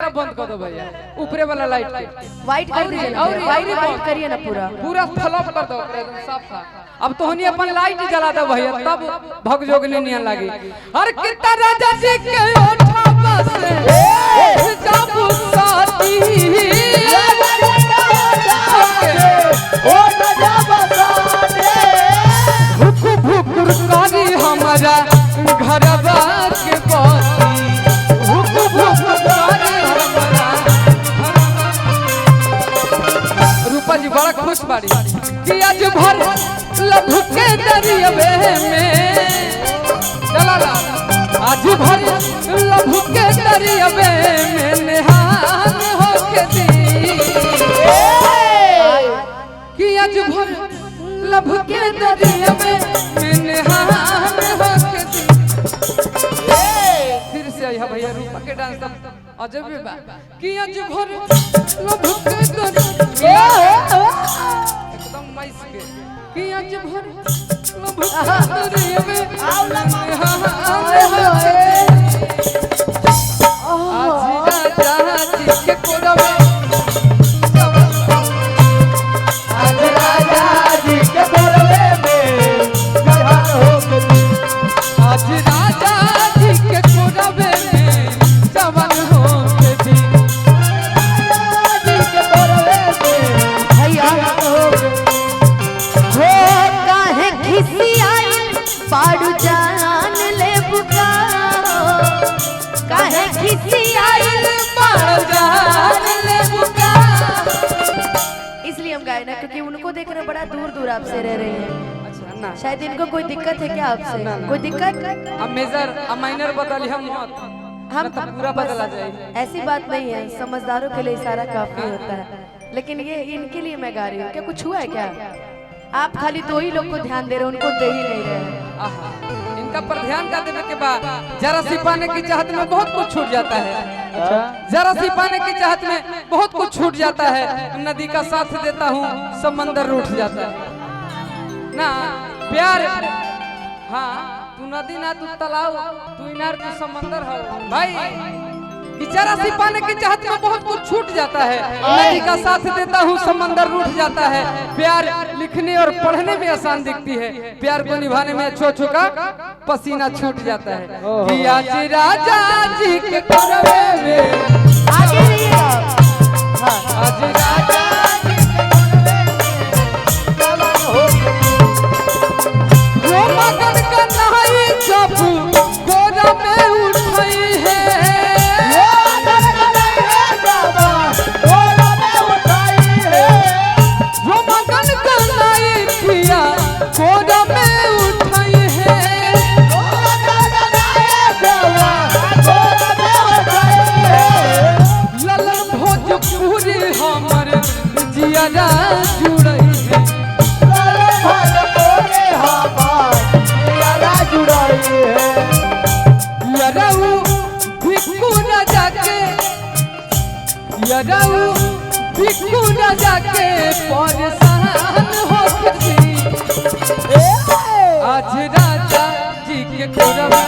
बंद कर दो भैया, ऊपरे वाला लाइट के व्हाइट कर दीजिए ना, व्हाइट करिए ना पूरा पूरा फ्लॉप कर दो एकदम साफ साफ। अब तोहनी अपन लाइट जला दो भैया, तब भग जोगने नियन लागी। हर कितना राजा जी के ओठा बसे जब साथी भुक भुक कारी हमारा घरवा के बाती, भुक भुक कारी हमारा। रूपा जी बड़ा खुश बाड़ी कि आज भर लभ के दरियावे में चला, आज भर लभ के दरियावे में निहान होके दी, कि आज भर लभ के दरियावे में निहान होके दी। फिर से आया भैया रूपा के डांस अजब बा कि आज भर लभ के दरियावे एकदम माइस के कि आज भर लभ के दरियावे आज राजा जी के कोरवे, आज राजा जी के कोरवे में जवान हो गई, आज राजा जी के कोरवे में जवान हो गई, जी के कोरवे में भैया हो काहे खिसी आई पाड़ू जान ले बुका, काहे खिसी आई पाड़ू जान ले बुका। इसलिए हम गाए ना क्योंकि उनको देखना बड़ा दूर दूर आपसे रह रही हैं। अच्छा ना, शायद इनको कोई दिक्कत है क्या आपसे? कोई दिक्कत? अब मेजर अब माइनर बदल हम हम तो पूरा बदला जाए। ऐसी बात नहीं है, समझदारों के लिए इशारा काफी होता है, लेकिन ये इनके लिए मैं गा रही हूँ। क्या कुछ हुआ है क्या? आप खाली दो ही लोग को ध्यान दे रहे, उनको दे ही नहीं रहे। आहा, इनका पर ध्यान का देने के बाद जरा सी पाने की चाहत में बहुत कुछ छूट जाता है, जरा सी पाने की चाहत में बहुत कुछ छूट जाता है। नदी का साथ देता हूँ समंदर रूठ जाता है ना प्यार। हाँ तू नदी ना, तू तालाब, तू इनार, तू समंदर हो भाई। जरा सी पाने की चाहत में बहुत कुछ छूट जाता है, नदी का साथ देता हूँ समंदर रूठ जाता है। प्यार लिखने और पढ़ने में आसान दिखती है, प्यार को निभाने में छो छो का पसीना छूट जाता है। कि आज राजा जी के कोरवे में, आगे रहिए आज राजा जी के कोरवे में जवान हो गई, वो मगन का नहाई जब गोरा में उठाई है, कोड़ा में उठाई है, ललन भोजपुरी हमर जियारा जुड़ई है, यरऊ भिक्खू राजा के, यरऊ भिक्खू राजा के परेशान हो गई, आज राजा जी के कोरवे